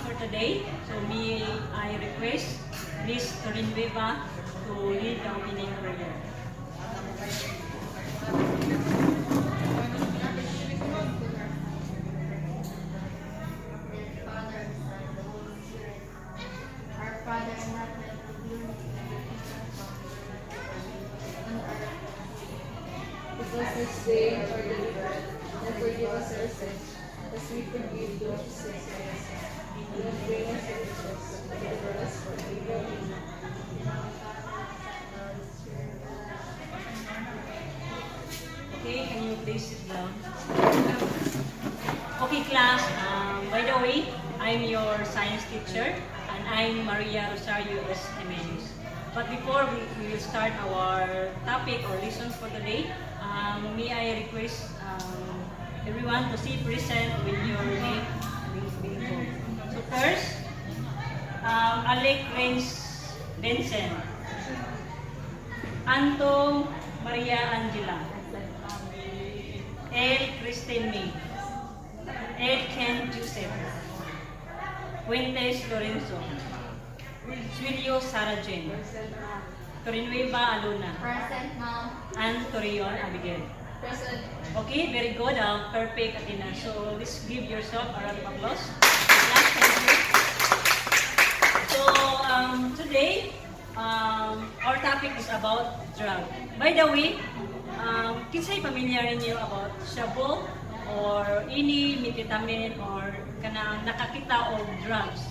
for today. So may I request Miss Corinne Veva to lead the opening prayer. Our Father in heaven, give us this day our daily bread, and forgive us our sins, as we forgive those who sin against us. And don't bring us into test, but deliver us from evil. Okay, can you please sit down? Okay, class. By the way, I'm your science teacher, and I'm Maria Rosario S. Jimenez. But before we will start our topic or lesson for today, may I request everyone to sit present with your name being called. So first, Alec Renz Benson, Anton Maria Angela, El Christine May, El Ken Joseph, Fuentes Lorenzo, Julio Sarah Jane, Corinweva Aluna, Present, Mom. and Torion Abigail. Present. Okay, very good. Perfect, Athena. So let's give yourself a round of applause. Thank you. So today, our topic is about drug. By the way, kinsay familiar niyo about shabu or any methamphetamine or kanang nakakita og drugs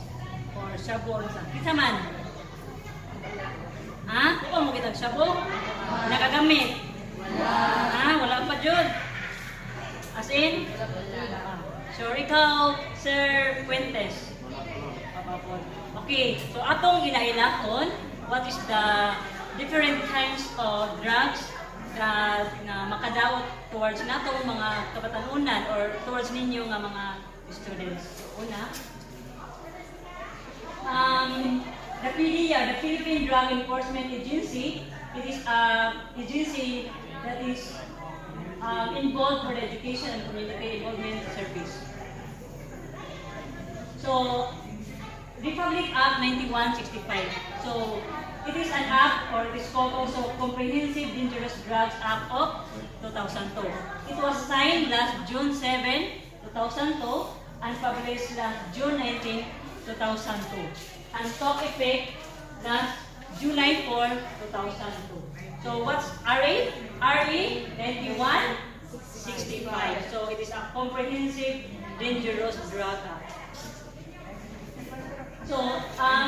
or shabu or sa kinsa man? Ha? Kung mo kita shabu? Nakagamit? Wala pa jud. As in? So ikaw, Sir Fuentes. Okay, so atong ilailahon, what is the different kinds of drugs na makadaot towards natong mga kabatanunan or towards ninyo nga mga students. Una, the PDEA, the Philippine Drug Enforcement Agency, it is an agency that is involved for the education and community involvement service. So, Republic Act 9165. So, it is an act, or it is called also Comprehensive Dangerous Drugs Act of 2002. It was signed last June 7, 2002, and published last June 19, 2002, and took effect last July 4, 2002. So what's RA? RA 9165. So it is a Comprehensive Dangerous Drug Act. So,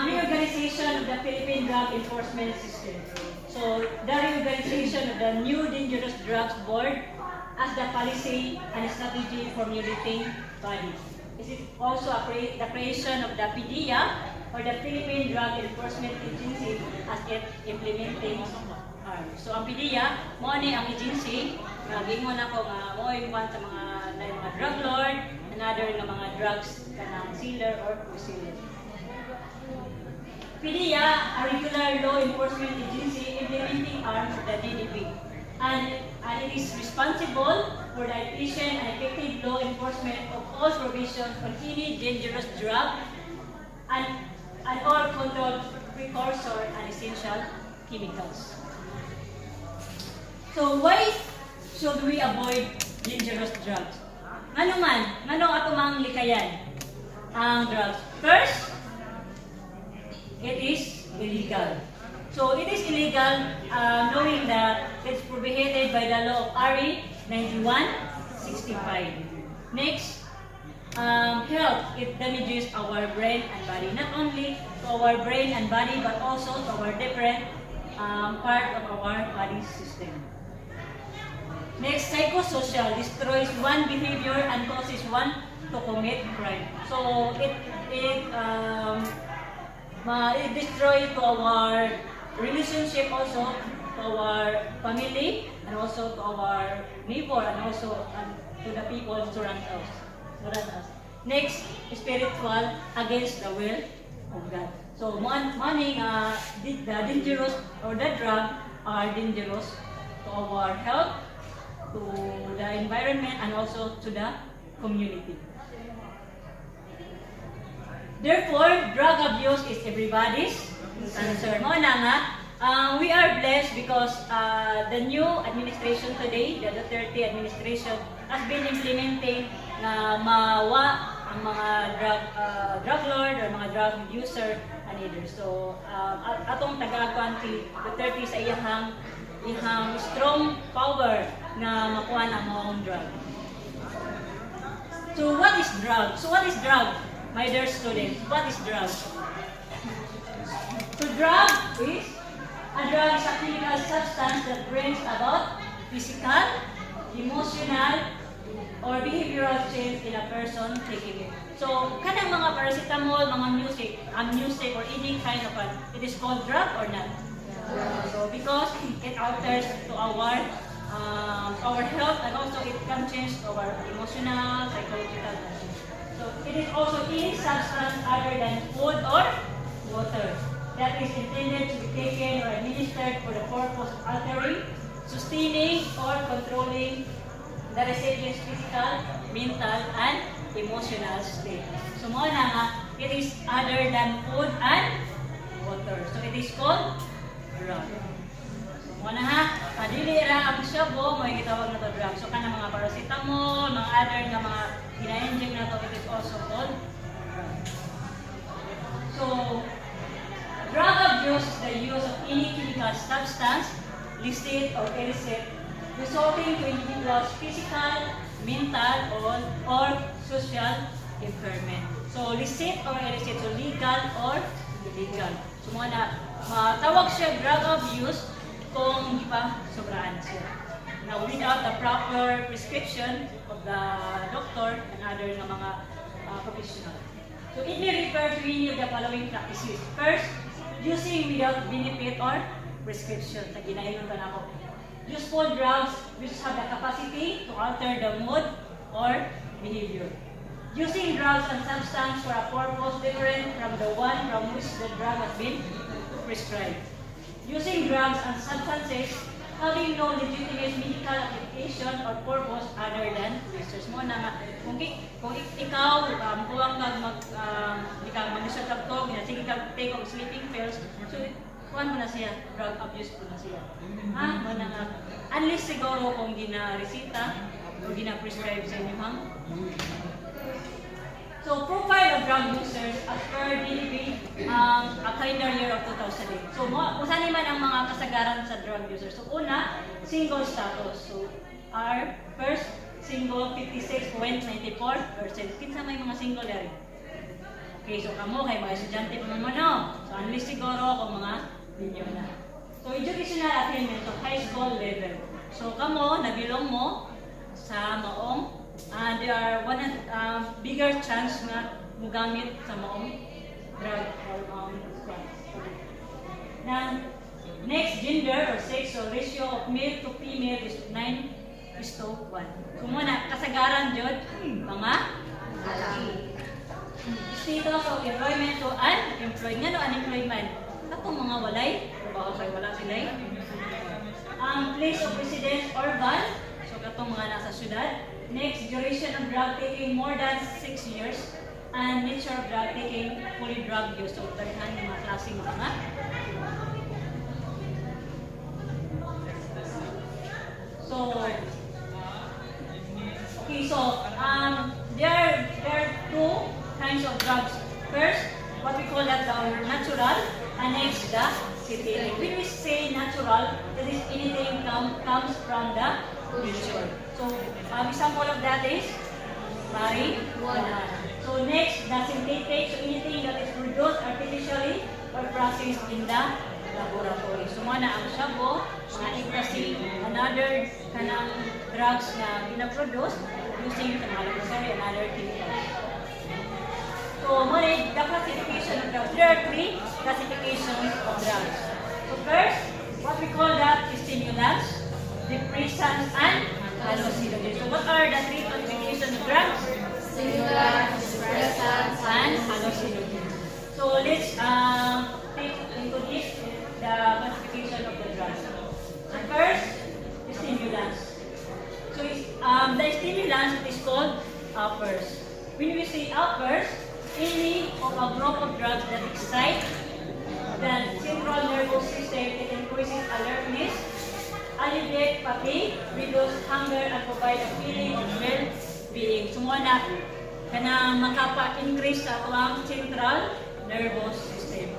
reorganization of the Philippine Drug Enforcement System. So, the reorganization of the new Dangerous Drugs Board as the policy and strategy formulating body. This is also the creation of the PDEA, or the Philippine Drug Enforcement Agency, as it implementing arm. So, ang PDEA, mo ni ang agency, gingon ako nga mo yung sa mga drug lord, another nga mga drugs kanang sealer or co-sealer. PDEA, a regular law enforcement agency implementing arms of the DDP, and it is responsible for the efficient and effective law enforcement of all provisions on any dangerous drug and all controlled precursor and essential chemicals. So why should we avoid dangerous drugs? Ngano ato mang likayan ang drugs? First, it is illegal. So it is illegal knowing that it's prohibited by the law of RA 9165. Next, health, it damages our brain and body. Not only to our brain and body, but also to our different part of our body system. Next, psychosocial, destroys one behavior and causes one to commit crime. So it destroys to our relationship, also to our family, and also to our neighbor, and also to the people surround us. Next, spiritual, against the will of God. So money, the dangerous or the drug are dangerous to our health, to the environment, and also to the community. Therefore, drug abuse is everybody's concern. Mo na nga, we are blessed because the new administration today, the Duterte administration, has been implementing na mawa ang mga drug lord or mga drug user and others. So, atong taga-kwanti, Duterte sa ihang strong power na makuha ang mga drug. So, what is drug? My dear students, what is drug? So, drug is a chemical substance that brings about physical, emotional, or behavioral change in a person taking it. So, kanang mga paracetamol, mga music, or any kind of it is called drug or not? So, because it alters to our health, and also it can change our emotional, psychological. So, it is also any substance other than food or water that is intended to be taken or administered for the purpose of altering, sustaining, or controlling the recipient's physical, mental, and emotional state. So, mo na nga, it is other than food and water. So, it is called drug. So, mo na ha, dili ra ang shabu, may gitawag na to drug. So, kana mga paracetamol, mga other nga mga gina-inject na to, it is also called drug. So, drug abuse is the use of any chemical substance, illicit or illicit, resulting to individuals' physical, mental, or social impairment. So, licit or illicit, so legal or illegal. So, mga matawag siya drug abuse kung hindi pa sobraan siya. Now, without the proper prescription of the doctor and other na mga professional. So, it may refer to any of the following practices. First, using without benefit or prescription. Sa ginainom ka na ako. Useful drugs which have the capacity to alter the mood or behavior. Using drugs and substance for a purpose different from the one from which the drug has been prescribed. Using drugs and substances having no legitimate medical application or purpose other than research. Mo na nga, kung ikaw, kuwang mag-research of talk, sige ka take of sleeping pills, so kuhan mo na siya, drug abuse po na siya. Ha? Mo na nga, unless siguro kung gina-resita o gina-prescribe sa inyo, ha? So, profile of drug users as per DDP a calendar year of 2008. So, kung saan naman ang mga kasagaran sa drug users. So, una, single status. So, our first single 56.94%. Kinsa may mga single yari. Okay, so kamo kay mga estudyante pa naman no. So, unless siguro kung mga ninyo na. So, educational attainment of high school level. So, kamo, nabilong mo sa maong there are bigger chance na mugamit sa maong drug or na next, gender or sex or ratio of male to female is 9:1. So muna, kasagaran jud mga lalaki. Status of employment to unemployed. Nga no unemployment? Katong mga walay, trabaho kay wala sila. Ang place of residence urban, so katong mga nasa syudad. Next, duration of drug taking more than 6 years. And nature of drug taking, fully drug use. So, daghan ng mga klaseng mga. So, okay, so, there are two kinds of drugs. First, what we call that the natural, and next, the synthetic. When we say natural, that is anything comes from the nature. So, example of that is marijuana. So, next, the synthetic, so anything that is produced artificially or processed in the laboratory. So, mga ang shabu, mga ecstasy, another kanang drugs na pinaproduce using the laboratory and other chemicals. So, the classification of drugs. There are 3 classifications of drugs. So, first, what we call that is stimulants, depressants, and hallucinogens. So, what are the 3 classifications of drugs? Stimulants, depressants, And hallucinogens. So, let's take into this the classification of the drugs. So, first, stimulants. So, the stimulants is called uppers. When we say uppers, any of a group of drugs that excite the central nervous system. It increases alertness, alleviate fatigue, reduce hunger, and provide a feeling of well-being. Sumuna kana makapa-increase sa atong central nervous system.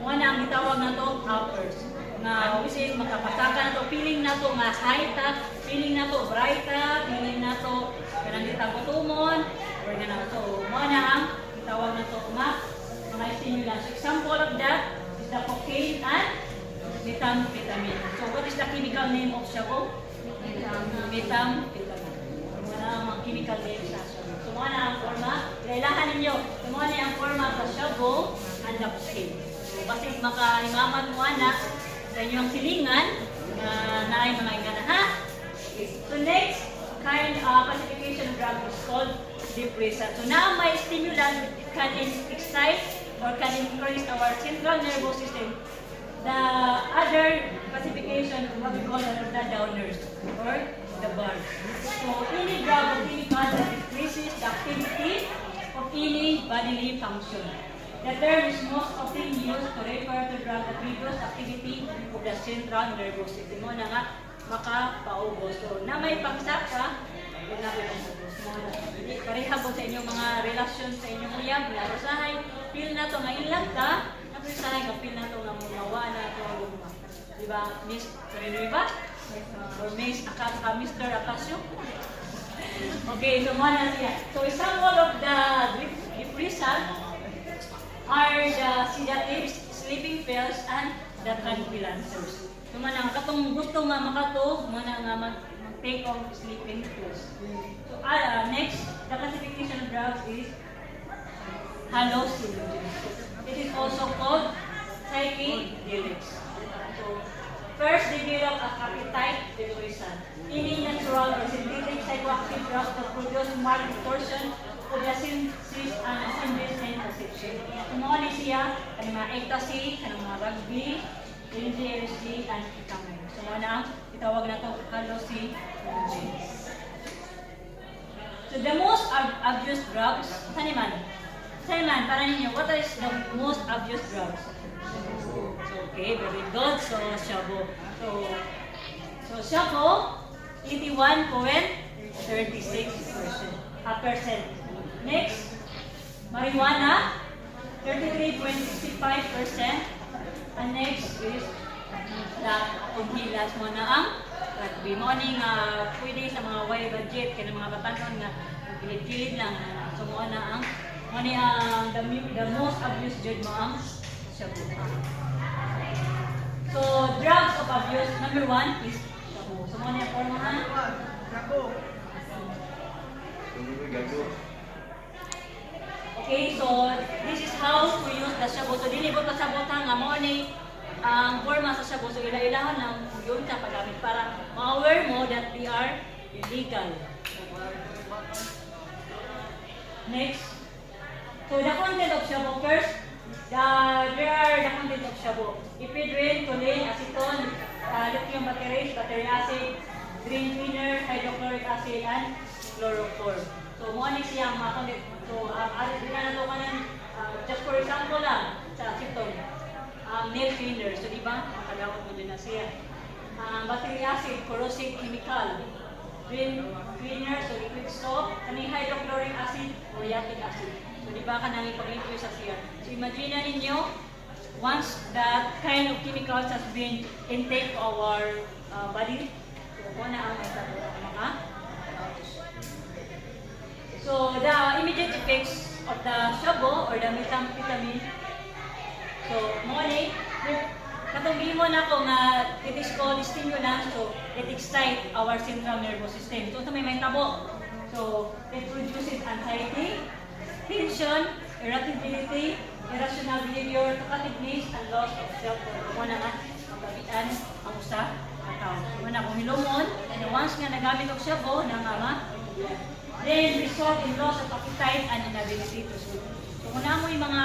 Muna ang gitawag na to uppers. Nga which is makapasaka na to, feeling na to nga high-tech, feeling na to bright-tech, feeling na to kanang gitagutumon, or ganun. So, muna ang gitawag na to mga stimulants. Example of that is the cocaine and methamphetamine. So, what is the chemical name of shabu? Methamphetamine. Muna ang mga chemical name sa shabu. So, muna ang forma. Kailangan ninyo. So, muna ang forma sa shabu and the cocaine. So, basig makaimaman mo na sa inyong silingan na ay mga ingana, ha? So, next kind of classification of drug is called depressant. So, na may stimulant can excite or can increase our central nervous system. The other classification is what we call the downers or the bars. So, any drug or chemical that decreases the activity of any bodily function. The term is most often used to refer to drug that reduce activity of the central nervous system. Mo na nga makapaubos. So, na may pagsaka, yun na may paubos. Pareha po sa inyong mga relasyon sa inyong uyab, na usahay, feel na to nga ilag ka, napisahay ka, feel na to nga mumawa na to luma. Diba, Miss Riva? Or Miss Mr. Acasio? Okay, so muna siya. So, example of the depressant are the sedatives, sleeping pills, and the tranquilizers. So, manang katong gusto nga makato, manang nga mag-take of sleeping pills. So, next, the classification of drugs is hallucinogens. It is also called psychedelics. So, first develop as appetite depressant. Any natural or synthetic psychoactive drugs that produce marked distortion of the senses and assemblies and perception. Tumuli siya kanang mga ecstasy, kanang mga rugby, LSD, and ketamine. So, muna itawag na ito hallucinogens. So, the most abused drugs, saan naman? Para ninyo, what is the most abused drugs? Okay, very good. So, shabu. So shabu, 81.36%. Next, marijuana, 33.65%. And next is the paghilas mo na ang rugby. Morning, pwede sa mga wide budget, kaya mga batanon nga kilid-kilid lang. So, mo na ang the most abused jud mo ang shabu. So, drugs of abuse, number 1 is shabu. So, mo na yung forma ha? Okay, so this is how to use the shabu. So, dili ko kasabotang nga mo ni ang forma sa shabu. So, ila-ilahan lang yun ka paggamit para ma-aware mo that they are illegal. Next. So, the content of shabu first. There are the content of shabu. Ephedrine, choline, acetone, lithium batteries, battery acid, green cleaner, hydrochloric acid, and chloroform. So, mo ni siya mga content. So, din na ito kanan, just for example lang, sa acetone, nail cleaner. So, di ba? Makagawad mo din na siya. Battery acid, corrosive chemical. Green cleaner, so liquid soap. Kani hydrochloric acid, muriatic acid. So, di ba ka nang ipag-liquid sa siya? So, imagine na ninyo, once that kind of chemicals has been intake to our body, so, kung na ang mga so, the immediate effects of the shabu or the methamphetamine. So, morning, katunggi mo na ko nga it is called stimulant, so it excites our central nervous system. So, ito may tabo. So, it produces anxiety, tension, irritability, irrational behavior, talkativeness, and loss of self-control. Muna nga, magabitan ang usa na tao. Muna kung hilumon, and once nga nagamit og shabu, nangama, then result in loss of appetite and inability to sleep. So, kung na mo yung mga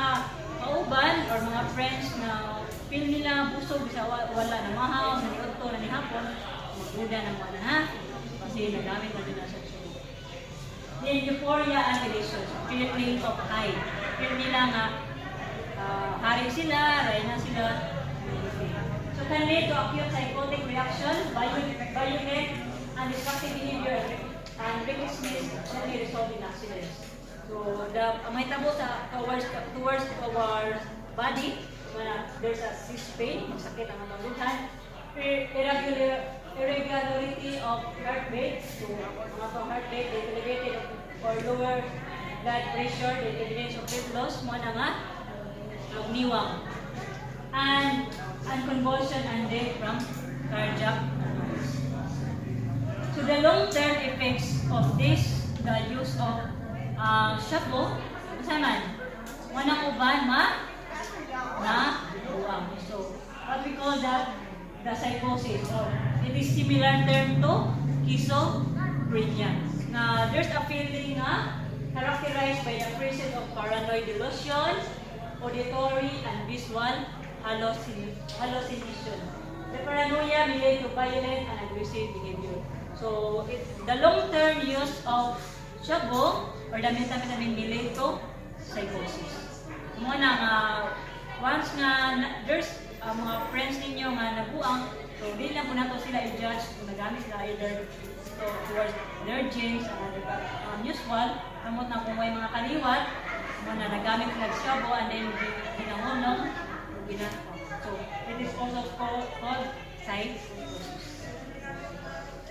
kauban or mga friends na feel nila busog, bisa wala na mahaw, na niuto, na nihapon, magbuda na mo na ha, kasi nagamit na din na sa shabu. Then euphoria and elation, feeling of high. feel nila nga hari sila, reyna sila. So can lead to acute psychotic reaction, violent and destructive behavior, and recklessness can be result in accidents. So ang may tabo towards our body, there's a cyst pain, masakit ang maluhan, irregularity of heartbeat, so mga heartbeat, elevated or lower blood pressure, the evidence of weight loss, mo na nga, niwang. And convulsion and death from cardiac arrest. So the long-term effects of this, the use of shabu, masaman, wanang uban buwang. So what we call that, the psychosis, or it is similar term to schizophrenia. Now there's a feeling characterized by the presence of paranoid delusion, auditory and visual hallucination. The paranoia may lead to violent and aggressive behavior. So the long-term use of shabu or the methamphetamine may lead to psychosis. Muna nga, once nga there's mga friends ninyo nga nabuang, so di lang po nato sila i-judge kung nagamit sila either towards their genes and unusual, kamot na kung may mga kaliwat, na nagamit sila shabu and then ginahunong, so it is also called psychosis.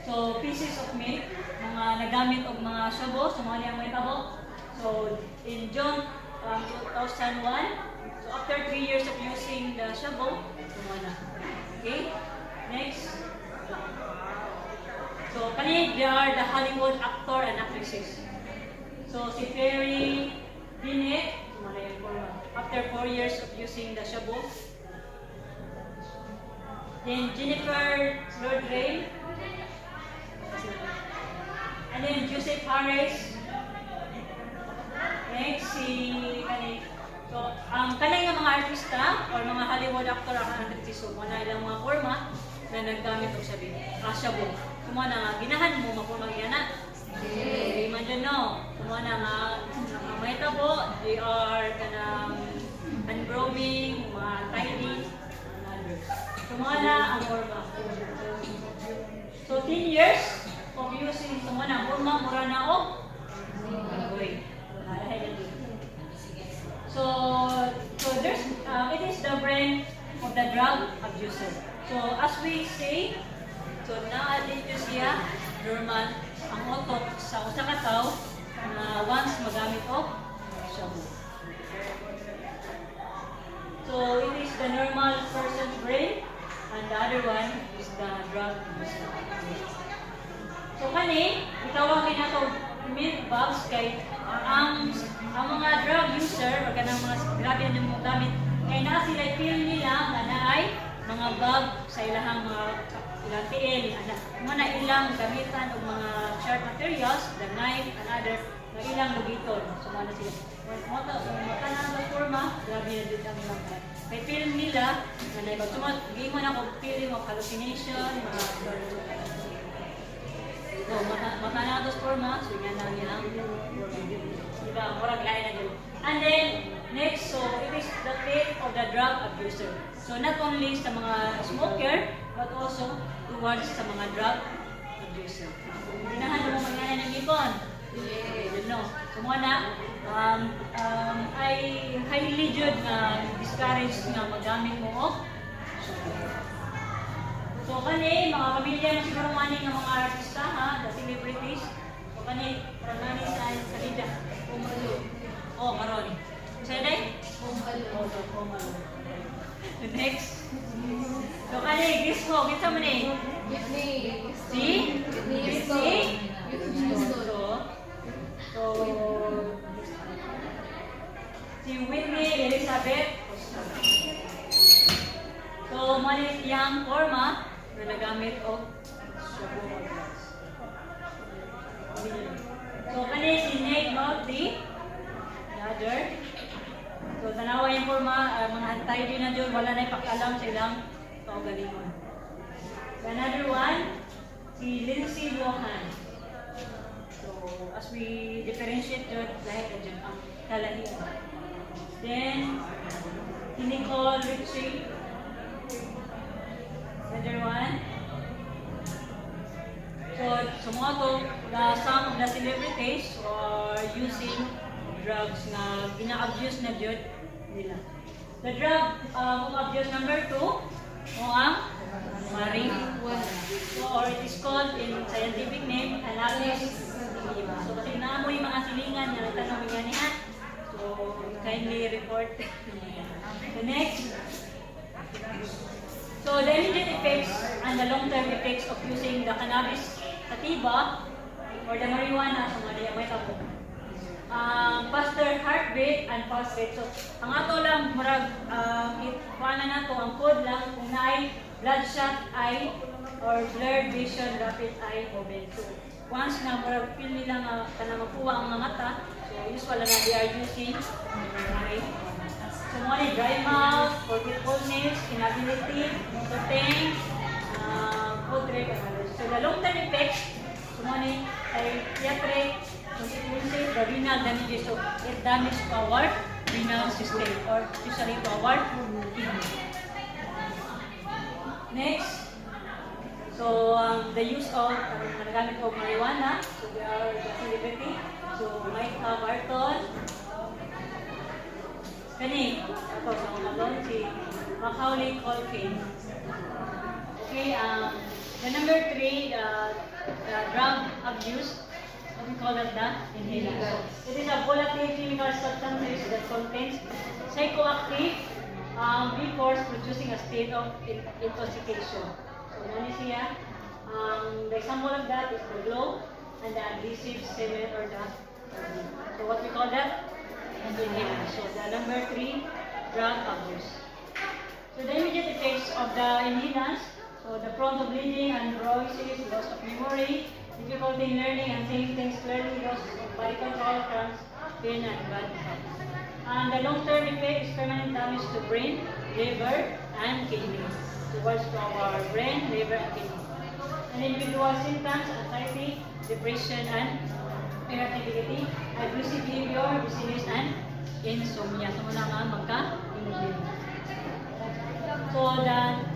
So pieces of meat, mga nagamit og mga shabu, so mga niyang may tabo. So in June 2001, so after 3 years of using the shabu, sumana. Okay? Next. So kani they are the Hollywood actor and actresses. So si Perry Bennett, sumana yan po. After 4 years of using the shabu. Then Jennifer Lordrain. And then Joseph Harris. Next, so, kanay nga mga artista or mga Hollywood actor ang actress, so mga ilang mga forma na naggamit og shabu. So mga nga ginahan mo maporma yan na. Di man dyan no. So mga nga may tabo, they are kanang ungrooming, mga tidy, and others. So mga na ang forma. So 10 years of using so mga na forma, mura na o agoy. So there's it is the brain of the drug abuser. So as we say, so na-addict siya normal ang otot sa usa ka tawo na once magamit og shabu. So it is the normal person's brain and the other one is the drug abuser. So kani gitawag nato myth bugs kay ang mga drug user o kanang mga grabe na mo gamit kay na sila feel nila nga naay mga bug sa ilahang mga ilang tiil na ilang gamitan og mga sharp materials, the knife and other na ilang lugiton. So mga sila mata na forma grabe na dito ang ilang kay feel nila nga naay pagtumot gimo na og feeling of hallucination mga no, makanatos forma, so yan lang yan. Diba, murag lain na dito. And then, next, so it is the fate of the drug abuser. So not only sa mga smoker, but also towards sa mga drug abuser. Ginahan mo mangyari ng ipon. No. So mga na, ay highly jud na discourage na magamit mo o so kani, mga pamilya na siguro mani ng mga artista ha, the celebrities. So kani, parang sa salida. Kumalo. Oh, karon. Sa'yo day? Kumalo. Oh, so kumalo. Next. So kani, gisco. Kita mo ni? Whitney. Si? Whitney? So, si Whitney Elizabeth. So, mani yang forma na nagamit og shabu. So, kani si Nate Nolte, the other. So, tanawa yung forma, mga anti-din na dyan, wala na ipakalam sa ilang kaugalingon. So, another one, si Lindsay Lohan. So, as we differentiate dyan, lahat na dyan ang kalahian. Then, Nicole Richie. Another one. So mga to, some of the celebrities are using drugs na gina-abuse na jud nila. The drug abuse number 2, mo ang marijuana. So, or it is called in scientific name, cannabis sativa. So, kasi naamoy mga silingan na nagtanong nga niya. So, kindly report. The next. So, the immediate effects and the long-term effects of using the cannabis sativa or the marijuana, so mga may tabo. Faster heartbeat and pulse rate. So, ang ato lang, murag, paano na to, ang code lang, kung naay bloodshot eye or blurred vision, rapid eye movement. So, once na murag feel nila nga kana makuha ang mga mata, so usually na they are using marijuana. So, mga dry mouth, forgetfulness, inability to think, food rate, and others. So, the long-term effects, so mga psychiatric, consequences, the renal damages. So, it damages to our renal system or especially to our kidney. Next, so the use of nagamit of marijuana. So, they are the celebrity. So, Mike Barton. Kani, ako sa umalon, si Macaulay Culkin. Okay, the number 3, the drug abuse. What we call that inhalant. So, it is a volatile chemical substance that contains psychoactive vapors producing a state of intoxication. So, ano siya? The example of that is the glow and the adhesive cement or the so what we call that? Inhalant. So, the number 3, drug abuse. So, the immediate effects of the inhalants, so the prone to bleeding and neurosis, loss of memory, difficulty in learning and saying things clearly, loss of body control, cramps, pain, and bad health. And the long-term effect is permanent damage to brain, liver, and kidney. Towards to our brain, liver, and kidney. And individual symptoms, anxiety, depression, and irritability, aggressive behavior, dizziness, and insomnia. So, muna nga magka-ingredient. So,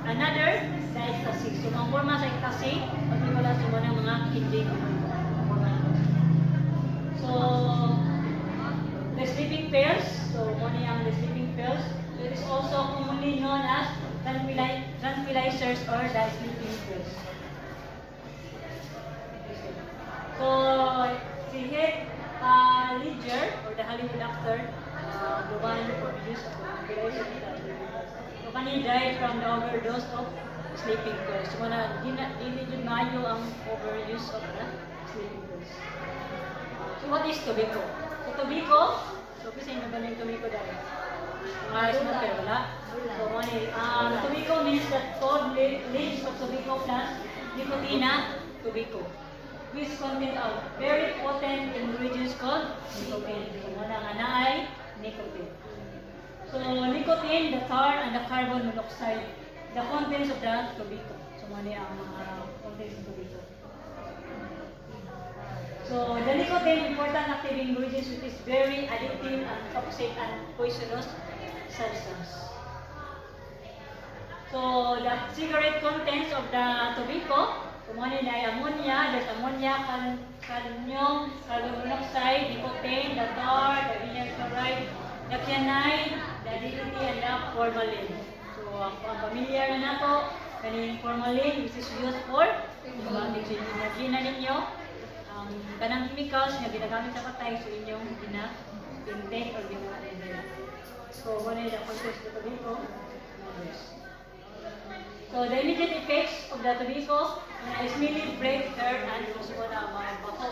another, the ecstasy. So, mga forma sa ecstasy, particular sa mga kidney. So, the sleeping pills. So, muna yung the sleeping pills. So, it is also commonly known as tranquilizers or the sleeping pills. So, si Heath Ledger, or the Hollywood actor, the one who produced tranquilizer, so kanina died from the overdose of sleeping pills. So, hindi yun mayo ang overuse of the sleeping pills. So, what is tobacco? So, tobacco, so kasi yung nagaling tobacco dahil. Mga smoker, wala? So, tobacco means that 12 leaves of tobacco plus nicotina tobacco, which contain a very potent ingredients called nicotine. So, muna nga na ay nicotine. So, nicotine, the tar, and the carbon monoxide, the contents of the tobacco. So, muna ang mga contents of tobacco. So, the nicotine, important active ingredients which is very addictive and toxic and poisonous substance. So, the cigarette contents of the tobacco, so muna na ammonia, there's ammonia, cadmium, carbon monoxide, nicotine, the tar, the vinyl chloride, the cyanide, the DDT, and the formalin. So, ang familiar na nato, kaning formalin, which is used for antibiotics. Imagine na ninyo, kanang chemicals na ginagamit sa patay, so inyong gina-intake or gina-inhale. So, muna yung contents of the tobacco. So, the immediate effects of the tobacco is mainly break, hurt, and also mga baho,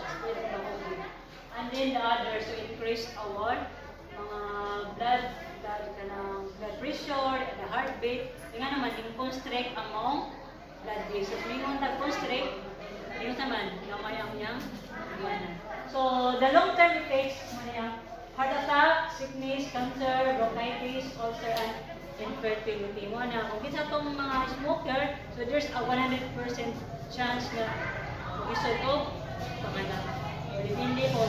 and then the others, so increase our blood pressure, the heartbeat, nga naman, yung constrict among blood vessels. May mga constrict, yung naman, gamay ang niyang iwanan. So, the long-term effects, heart attack, sickness, cancer, bronchitis, ulcer, and infertility. Muna, kung kita itong mga smoker, so there's a 100% chance na mag-isod o panganak. Depende po.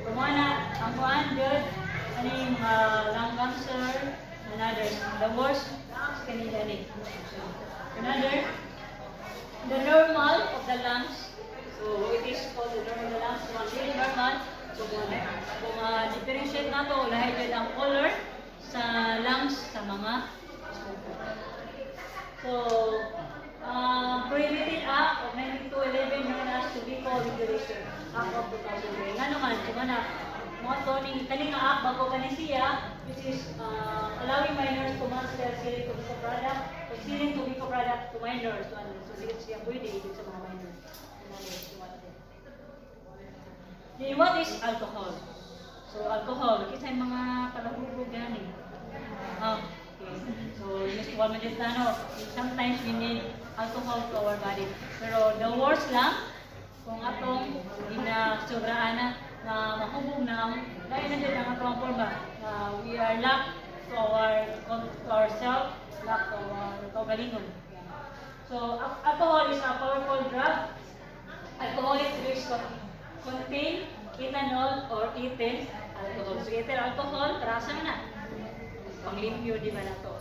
Kung muna, ang 100, Kaning lung cancer, another. The worst, kanina ni. Another, the normal of the lungs. So it is called the normal lungs. So really normal. So kung differentiate na to, lahat yun ang color sa lungs sa mga smoker. So, Prohibited Act of 9211 known as Tobacco Regulation Act of 2003. Nga naman, kung na, mga toning, kaning nga act, bago ka siya, which is allowing minors to master selling tobacco product, or selling tobacco product to minors. So, siya pwede ibig sa mga minors. Then, what is alcohol? So, alcohol, kasi yung mga palahubog yan eh. Okay. So, Mr. Walmaditano, sometimes we need alcohol to our body. Pero the worst lang, kung atong inasobraan na mahubog na, dahil na dyan ang atong forma, we are lack to ourselves, lack to our kaugalingon. So, alcohol is a powerful drug. Alcoholic drinks contain ethanol or ethyl alcohol. So, ethyl alcohol, rasa na. Panglimpyo, di ba na to?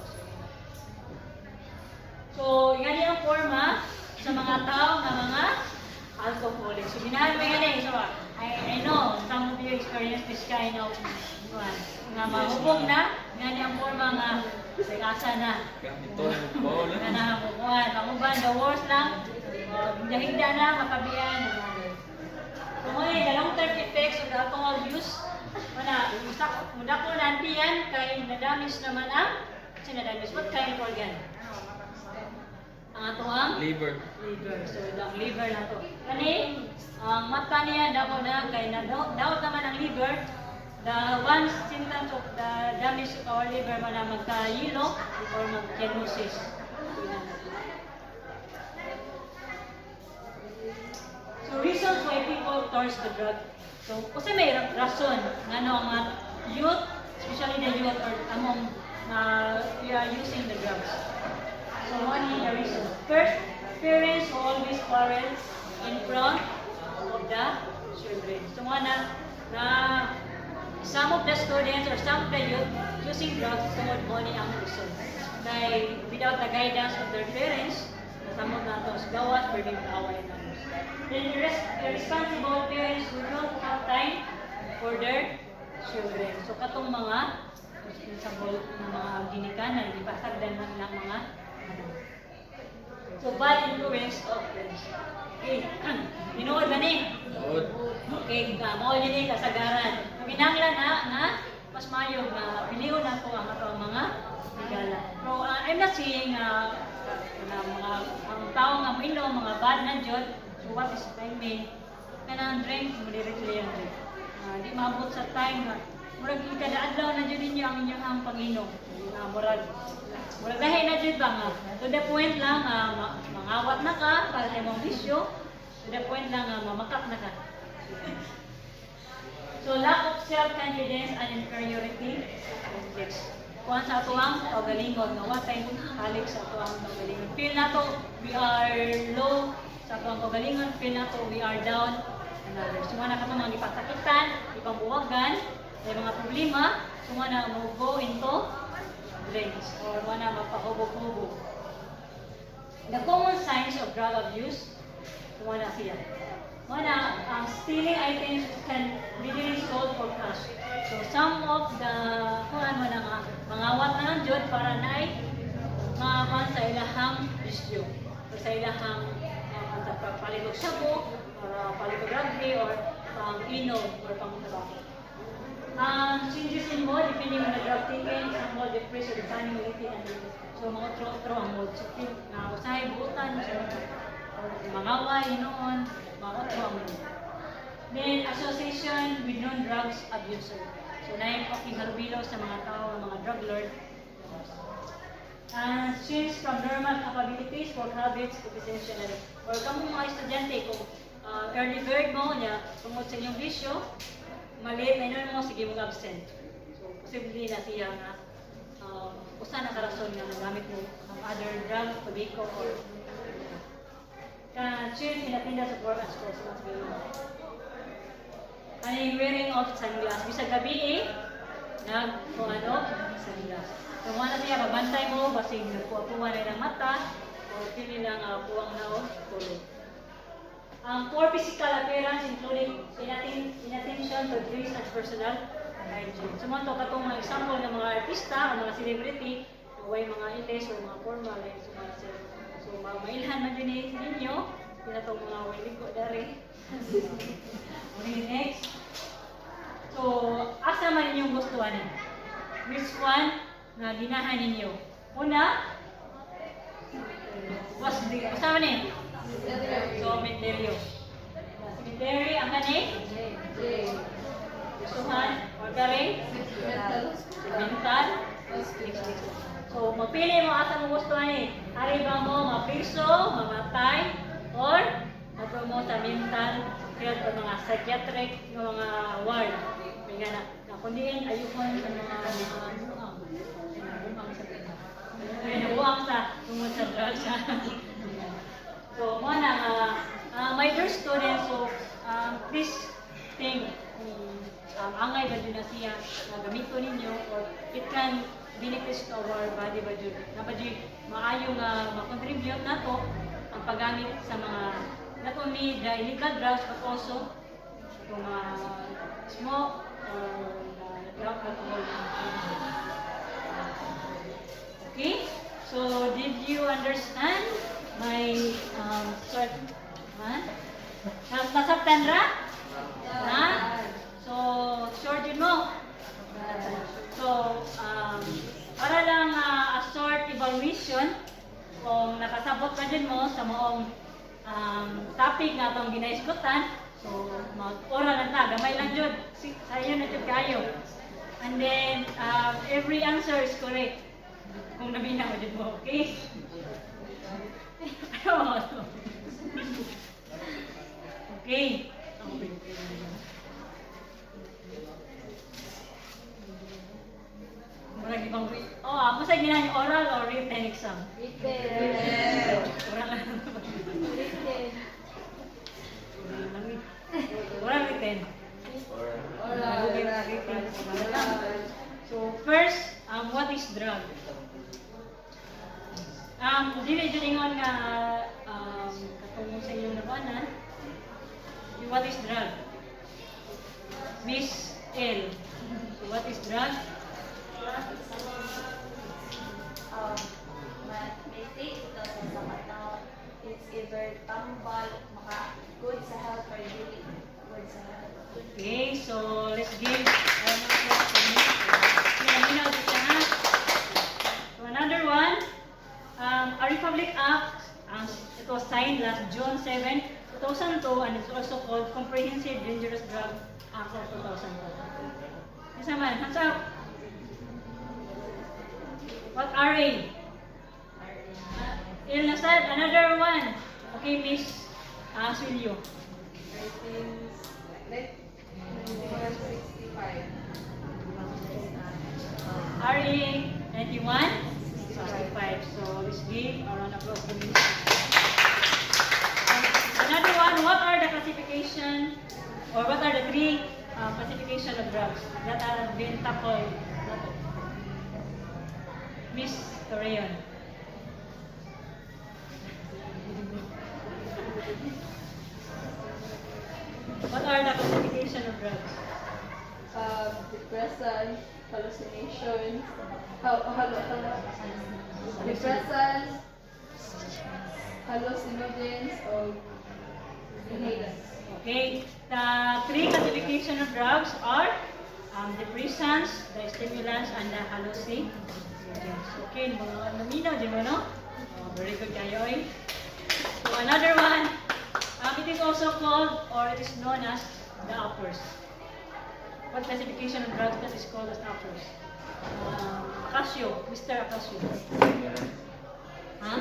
So, yan yung forma sa mga tao na mga alcoholic. So, minahan mo yan eh. So, I know, some of you experience this kind of nga mahubog na, yan yung forma nga sigasa na. Nga nahamukuhan. Panguban, the worst lang, hingda na, makabiyan. So, ngayon, the long-term effects of the alcohol use, muna ko nanti yan, kaya nadamis naman ang, kasi nadamis, what kind of organ? Ang ato ang? Liver. So, ang liver na to. Kani, ang mata niya, daw na, kaya daw naman ang liver, the one symptoms of the damage to our liver, na magka-yellow or mag-genosis. So, reasons why people turn to drug. So, kasi may rason nga no mga youth, especially the youth or among we are using the drugs. So, one is the reason. First, parents who always quarrel in front of the children. So, na some of the students or some of the youth using drugs tungod mo ni ang reason. Dahil without the guidance of their parents, nasamot na ito sa gawat, pwede mag-away na. Then irresponsible parents who don't have time for their children. So katong mga responsible na mga ginikanan, di ba? Sagdan na ng mga So bad influence of friends. Okay. Tinuod ba ni? Okay, mao yun yung kasagaran. Kung inanglan na mas mayo na piliyon na ko ang atong mga higala. So I'm not saying na mga ang tao nga minom, mga bad na jud. So what is I mean? Kanang drink, moderately yan drink. Di maabot sa time na murag kada adlaw na jud ninyo ang inyong ang panginom. Murag dahil na jud ba nga. To the point lang mangawat na ka para sa imong bisyo. To the point lang mamakap na ka. So lack of self-confidence and inferiority complex. Kuan sa ato ang kaugalingon nga wa tay halik sa ato ang kaugalingon. Feel na to we are low sa ato ang kaugalingon, feel na to we are down another. So na kato mga ipasakitan, ipambuwagan, may mga problema, so na mo go into drinks or na magpahubog-hubog. The common signs of drug abuse, so na siya. Stealing items can readily sold for cash. So some of the mangawat na ng jud para naay maaman sa ilahang bisyo. Sa ilahang paligog sabo, or paligog rugby, or pang-inom, or pang-tabako. Changes in mood, depending on the drug taken, some mood, depression, insanity, and so mga otro ang mood. So, usahay buutan, mangaway, noon, mga otro ang mood. Then, association with non-drugs abuser. So, na yung pakiharbilo sa mga tao, mga drug lord. Change from normal capabilities for habits to essential. Or kamo mga estudyante, kung early bird mo niya, tungkol sa inyong bisyo, maliit na inon mo, sige mong absent. So, posible na siya na usa na karason nga nagamit mo ang other drug, tobacco, or change in attendance of work and school. Ano yung wearing of sunglass? Bisa gabi kung ano, sa nila. So, muna siya, magbantay mo, basig nagpuwa-puwa na ng mata, o pili ng puwang na o tulog. Ang core physical appearance including inattention to dress and personal hygiene. So, mga katong mga example ng mga artista o mga celebrity, way mga iles o mga formal, like so mailhan man din ninyo, pinatong mga wilig ko dari. Okay, next. So, asa man inyong gustuhan? Which one na ginahan ninyo? Una, asa man eh? So, cemetery. Cemetery, ang kani? Gustuhan? Ordering? Mental? So, magpili mo asa mo gustuhan eh. Ari ba mo mapriso, mamatay, or mag-promote sa mental health o mga psychiatric ng mga ward. May nga na kundiin, ayukon sa mga buang. Buang sa tungod sa drugs. So, muna, my dear students, so, please think, angay ba dyan na siya na gamito ninyo, or it can benefit to our body ba dyan. Napadyo, maayong makontribute na to ang paggamit sa mga, not only the illegal drugs, but also itong smoke or drug alcohol. Okay? So, did you understand my short? Nasabtan ra? Ha? So, short yun mo. So, para lang a short evaluation, kung nakasabot ka din mo sa maong topic na itong ginaiskutan, so, mag-oral lang ta, gamay lang dyan, sa'yo na dyan kayo. And then, every answer is correct. Kung nabina mo dyan mo, okay? Okay. Masa ginahan yung oral or written exam? Written. Oral lang. Written. Oral written. So first, what is drug? Dili dyan ingon nga katulong sa inyong nabanan. What is drug? Miss L. So what is drug? May sa mata. It's either tambal, good sa health, or really good sa health. Okay, so let's give So another one, a Republic Act, it was signed last June 7, 2002, and it's also called Comprehensive Dangerous Drug Act of 2002. Isa man, hands up. What RA? Another one. Okay, Miss Silio. 165. RA 91, 65. So let's give a round of applause to Miss. Another one. What are the classification, or what are the three classification of drugs that have been tackled? Miss Torreon. What are the classification of drugs? Depressant, hallucinations, depressants, hallucinogens, or inhalants. Okay, the three classification of drugs are depressants, the stimulants, and the hallucinogens. Okay, mga naminaw din mo, no? Very good kayo, eh? So another one, it is also called, or it is known as the uppers. What classification of drugs that is called as uppers? Acasio, Mr. Acasio. Huh?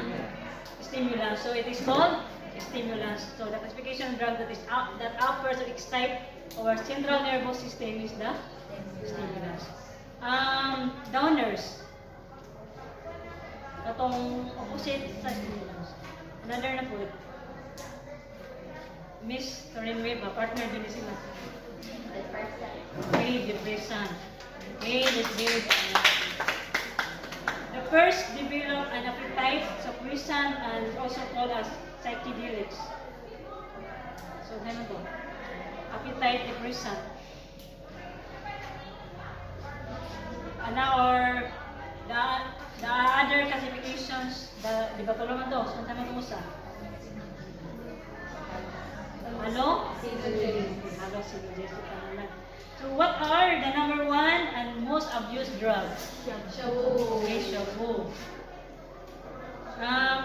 Stimulants. So it is called stimulants. So the classification of drugs that uppers or excite our central nervous system is the stimulants. Downers. Katong opposite sa stimulants. Another na po. Miss Torin Weba, partner din sila. Okay, depressant. Okay, let's read. The first develop an appetite, suppressant, and also called as psychedelics. So, ano to? Appetite depressant. And now, the other classifications, di ba tulungan to? So, ano to sa? Ano? Halo, suggested naman. So, what are the number one and most abused drugs? Okay, shabu.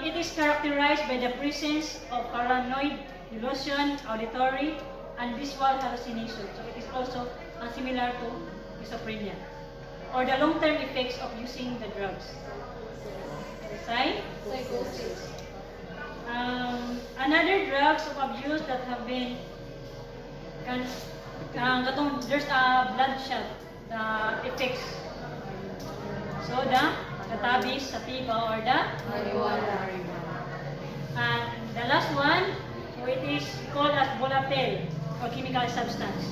It is characterized by the presence of paranoid illusion, auditory, and visual hallucination. So, it is also similar to schizophrenia. Or the long-term effects of using the drugs. Psychosis. Another drugs of abuse that have been there's a bloodshot effects. So the cannabis, sativa, or the Marijuana. and the last one, so it is called as volatile or chemical substance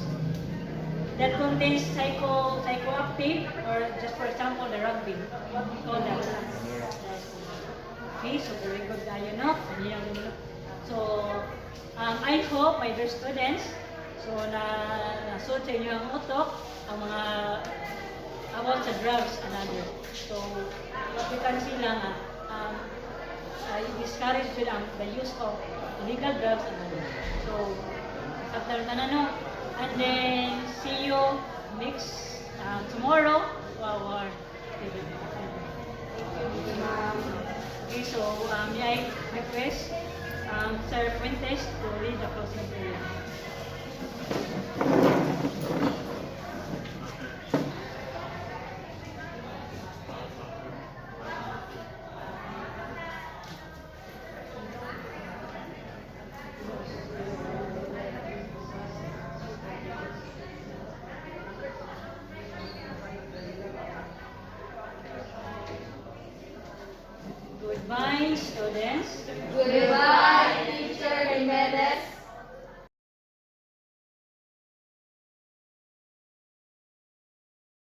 that contains psychoactive, or just for example the rugby. What we call that? Okay, so very good tayo, no? So, I hope my dear students, so na-suit sa inyo ang utok, ang mga about sa drugs and others. So, what we can see lang, I discourage sila the use of illegal drugs and others. So, after no, and then see you next tomorrow to our event. Okay, so may I request Sir Fuentes to lead the closing prayer. Goodbye, students. Goodbye.